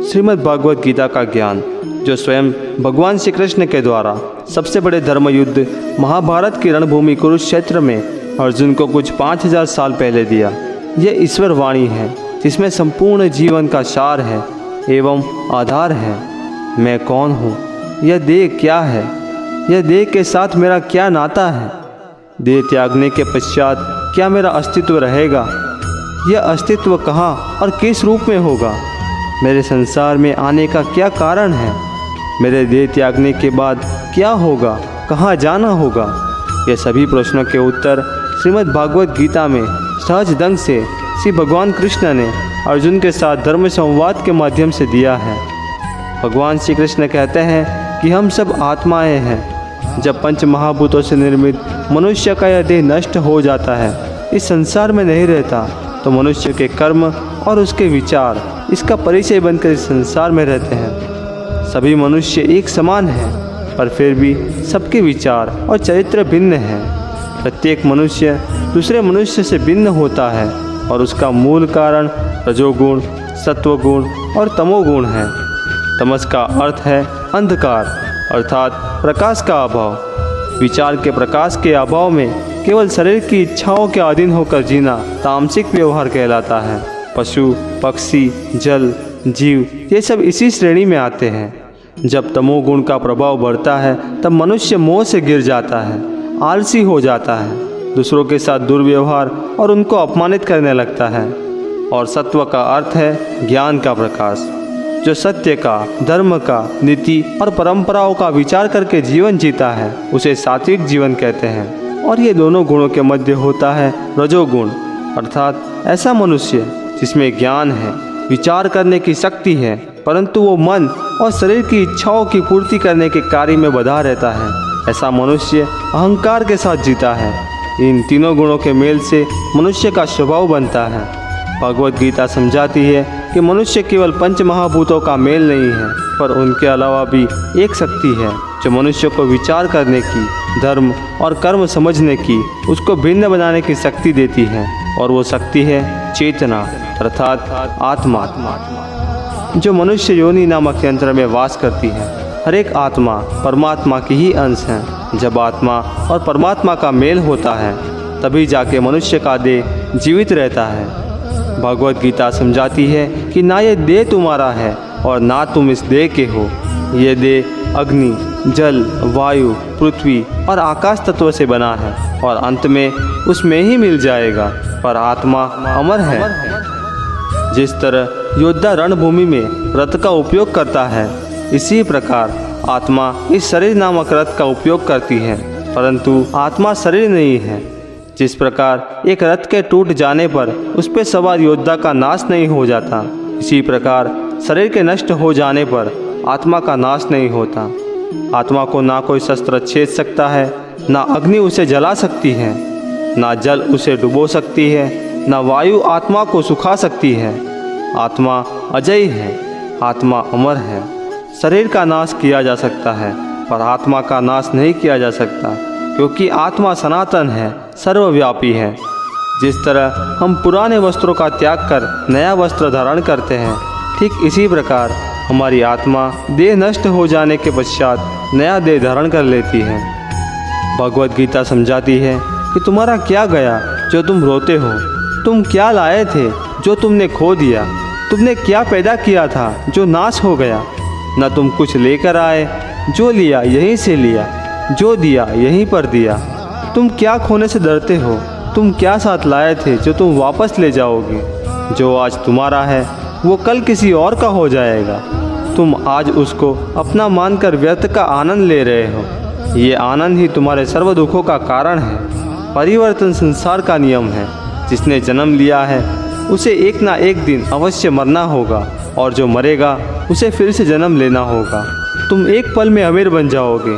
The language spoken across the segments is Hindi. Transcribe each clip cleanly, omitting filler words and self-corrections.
श्रीमद् भागवत गीता का ज्ञान जो स्वयं भगवान श्री कृष्ण के द्वारा सबसे बड़े धर्म युद्ध महाभारत की रणभूमि कुरुक्षेत्र में अर्जुन को कुछ 5000 साल पहले दिया। यह ईश्वर वाणी है जिसमें संपूर्ण जीवन का सार है एवं आधार है। मैं कौन हूँ, यह देह क्या है, यह देह के साथ मेरा क्या नाता है, देह त्यागने के पश्चात क्या मेरा अस्तित्व रहेगा, यह अस्तित्व कहाँ और किस रूप में होगा, मेरे संसार में आने का क्या कारण है, मेरे देह त्यागने के बाद क्या होगा, कहाँ जाना होगा। यह सभी प्रश्नों के उत्तर श्रीमद् भागवत गीता में सहज ढंग से श्री भगवान कृष्ण ने अर्जुन के साथ धर्म संवाद के माध्यम से दिया है। भगवान श्री कृष्ण कहते हैं कि हम सब आत्माएं हैं। जब पंच महाभूतों से निर्मित मनुष्य का यह देह नष्ट हो जाता है, इस संसार में नहीं रहता, तो मनुष्य के कर्म और उसके विचार इसका परिचय बनकर इस संसार में रहते हैं। सभी मनुष्य एक समान हैं, पर फिर भी सबके विचार और चरित्र भिन्न हैं। प्रत्येक मनुष्य दूसरे मनुष्य से भिन्न होता है और उसका मूल कारण रजोगुण, सत्वगुण और तमोगुण है। तमस का अर्थ है अंधकार अर्थात प्रकाश का अभाव। विचार के प्रकाश के अभाव में केवल शरीर की इच्छाओं के अधीन होकर जीना तामसिक व्यवहार कहलाता है। पशु, पक्षी, जल, जीव ये सब इसी श्रेणी में आते हैं। जब तमोगुण का प्रभाव बढ़ता है तब मनुष्य मोह से गिर जाता है, आलसी हो जाता है, दूसरों के साथ दुर्व्यवहार और उनको अपमानित करने लगता है। और सत्व का अर्थ है ज्ञान का प्रकाश, जो सत्य का, धर्म का, नीति और परंपराओं का विचार करके जीवन जीता है, उसे सात्विक जीवन कहते हैं। और ये दोनों गुणों के मध्य होता है रजोगुण अर्थात ऐसा मनुष्य जिसमें ज्ञान है, विचार करने की शक्ति है, परंतु वो मन और शरीर की इच्छाओं की पूर्ति करने के कार्य में बंधा रहता है। ऐसा मनुष्य अहंकार के साथ जीता है। इन तीनों गुणों के मेल से मनुष्य का स्वभाव बनता है। भगवत गीता समझाती है कि मनुष्य केवल पंच महाभूतों का मेल नहीं है, पर उनके अलावा भी एक शक्ति है जो मनुष्य को विचार करने की, धर्म और कर्म समझने की, उसको भिन्न बनाने की शक्ति देती है। और वो शक्ति है चेतना अर्थात आत्मा, जो मनुष्य योनि नामक यंत्र में वास करती है। हर एक आत्मा परमात्मा की ही अंश है। जब आत्मा और परमात्मा का मेल होता है तभी जाके मनुष्य का देह जीवित रहता है। भगवत गीता समझाती है कि ना ये देह तुम्हारा है और ना तुम इस देह के हो। ये देह अग्नि, जल, वायु, पृथ्वी और आकाश तत्व से बना है और अंत में उसमें ही मिल जाएगा। पर आत्मा अमर है। जिस तरह योद्धा रणभूमि में रथ का उपयोग करता है, इसी प्रकार आत्मा इस शरीर नामक रथ का उपयोग करती है, परंतु आत्मा शरीर नहीं है। जिस प्रकार एक रथ के टूट जाने पर उस पर सवार योद्धा का नाश नहीं हो जाता, इसी प्रकार शरीर के नष्ट हो जाने पर आत्मा का नाश नहीं होता। आत्मा को ना कोई शस्त्र छेद सकता है, ना अग्नि उसे जला सकती है, ना जल उसे डुबो सकती है, ना वायु आत्मा को सुखा सकती है। आत्मा अजय है, आत्मा अमर है। शरीर का नाश किया जा सकता है पर आत्मा का नाश नहीं किया जा सकता, क्योंकि आत्मा सनातन है, सर्वव्यापी है। जिस तरह हम पुराने वस्त्रों का त्याग कर नया वस्त्र धारण करते हैं, ठीक इसी प्रकार हमारी आत्मा देह नष्ट हो जाने के पश्चात नया देह धारण कर लेती है। भगवत गीता समझाती है कि तुम्हारा क्या गया जो तुम रोते हो, तुम क्या लाए थे जो तुमने खो दिया, तुमने क्या पैदा किया था जो नाश हो गया। न तुम कुछ लेकर आए, जो लिया यहीं से लिया, जो दिया यहीं पर दिया। तुम क्या खोने से डरते हो, तुम क्या साथ लाए थे जो तुम वापस ले जाओगे। जो आज तुम्हारा है वो कल किसी और का हो जाएगा। तुम आज उसको अपना मानकर व्यर्थ का आनंद ले रहे हो। ये आनंद ही तुम्हारे सर्व दुखों का कारण है। परिवर्तन संसार का नियम है। जिसने जन्म लिया है उसे एक ना एक दिन अवश्य मरना होगा, और जो मरेगा उसे फिर से जन्म लेना होगा। तुम एक पल में अमीर बन जाओगे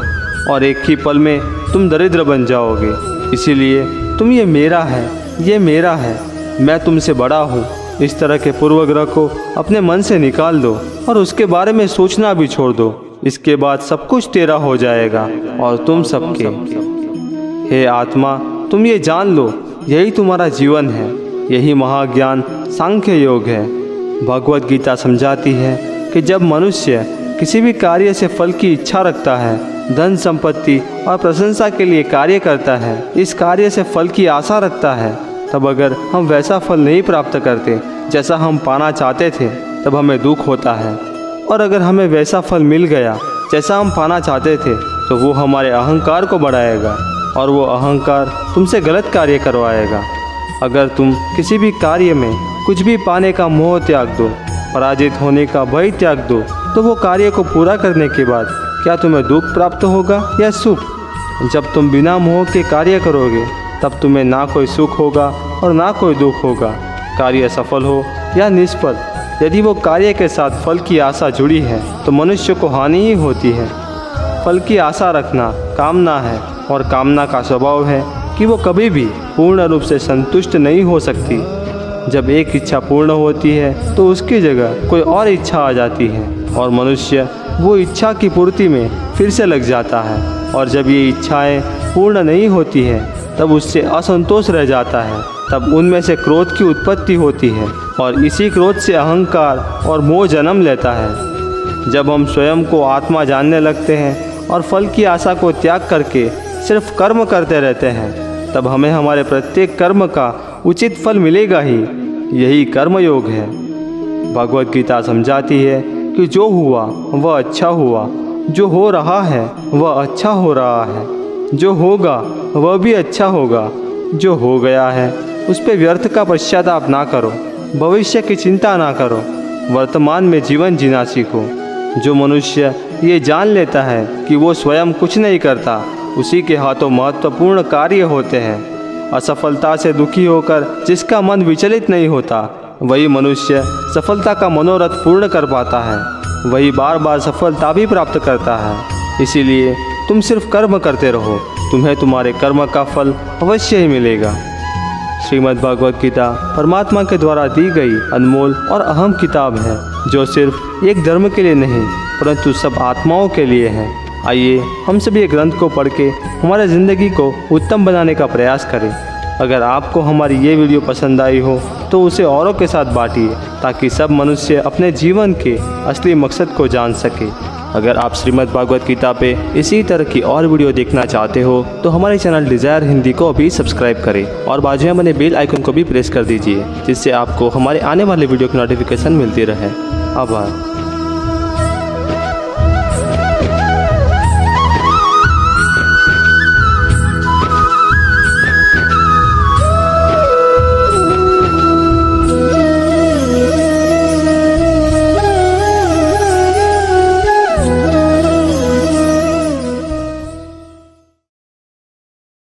और एक ही पल में तुम दरिद्र बन जाओगे। इसीलिए तुम ये मेरा है, ये मेरा है, मैं तुमसे बड़ा हूँ, इस तरह के पूर्वग्रह को अपने मन से निकाल दो और उसके बारे में सोचना भी छोड़ दो। इसके बाद सब कुछ तेरा हो जाएगा और तुम सबके। हे आत्मा, तुम ये जान लो यही तुम्हारा जीवन है, यही महाज्ञान सांख्य योग है। भगवत गीता समझाती है कि जब मनुष्य किसी भी कार्य से फल की इच्छा रखता है, धन संपत्ति और प्रशंसा के लिए कार्य करता है, इस कार्य से फल की आशा रखता है, तब अगर हम वैसा फल नहीं प्राप्त करते जैसा हम पाना चाहते थे, तब हमें दुख होता है। और अगर हमें वैसा फल मिल गया जैसा हम पाना चाहते थे, तो वो हमारे अहंकार को बढ़ाएगा और वो अहंकार तुमसे गलत कार्य करवाएगा। अगर तुम किसी भी कार्य में कुछ भी पाने का मोह त्याग दो, पराजित होने का भय त्याग दो, तो वो कार्य को पूरा करने के बाद क्या तुम्हें दुख प्राप्त होगा या सुख? जब तुम बिना मोह के कार्य करोगे तब तुम्हें ना कोई सुख होगा और ना कोई दुख होगा। कार्य सफल हो या निष्फल, यदि वो कार्य के साथ फल की आशा जुड़ी है तो मनुष्य को हानि ही होती है। फल की आशा रखना कामना है और कामना का स्वभाव है कि वो कभी भी पूर्ण रूप से संतुष्ट नहीं हो सकती। जब एक इच्छा पूर्ण होती है तो उसकी जगह कोई और इच्छा आ जाती है और मनुष्य वो इच्छा की पूर्ति में फिर से लग जाता है। और जब ये इच्छाएं पूर्ण नहीं होती है तब उससे असंतोष रह जाता है। तब उनमें से क्रोध की उत्पत्ति होती है और इसी क्रोध से अहंकार और मोह जन्म लेता है। जब हम स्वयं को आत्मा जानने लगते हैं और फल की आशा को त्याग करके सिर्फ कर्म करते रहते हैं, तब हमें हमारे प्रत्येक कर्म का उचित फल मिलेगा ही। यही कर्मयोग है। भगवत गीता समझाती है कि जो हुआ वह अच्छा हुआ, जो हो रहा है वह अच्छा हो रहा है, जो होगा वह भी अच्छा होगा, जो हो गया है उस पर व्यर्थ का पश्चाताप ना करो, भविष्य की चिंता ना करो, वर्तमान में जीवन जीना सीखो। जो मनुष्य ये जान लेता है कि वो स्वयं कुछ नहीं करता, उसी के हाथों महत्वपूर्ण कार्य होते हैं। असफलता से दुखी होकर जिसका मन विचलित नहीं होता, वही मनुष्य सफलता का मनोरथ पूर्ण कर पाता है, वही बार बार सफलता भी प्राप्त करता है। इसीलिए तुम सिर्फ कर्म करते रहो, तुम्हें तुम्हारे कर्म का फल अवश्य ही मिलेगा। श्रीमद् भागवत गीता परमात्मा के द्वारा दी गई अनमोल और अहम किताब है, जो सिर्फ एक धर्म के लिए नहीं परंतु सब आत्माओं के लिए है। आइए हम सभी ये ग्रंथ को पढ़ के हमारे ज़िंदगी को उत्तम बनाने का प्रयास करें। अगर आपको हमारी ये वीडियो पसंद आई हो तो उसे औरों के साथ बांटिए, ताकि सब मनुष्य अपने जीवन के असली मकसद को जान सके। अगर आप श्रीमद् भागवत गीता पे इसी तरह की और वीडियो देखना चाहते हो तो हमारे चैनल डिज़ायर हिंदी को अभी सब्सक्राइब करें और बाजू में बने बेल आइकन को भी प्रेस कर दीजिए, जिससे आपको हमारे आने वाले वीडियो की नोटिफिकेशन मिलती रहे। आभार।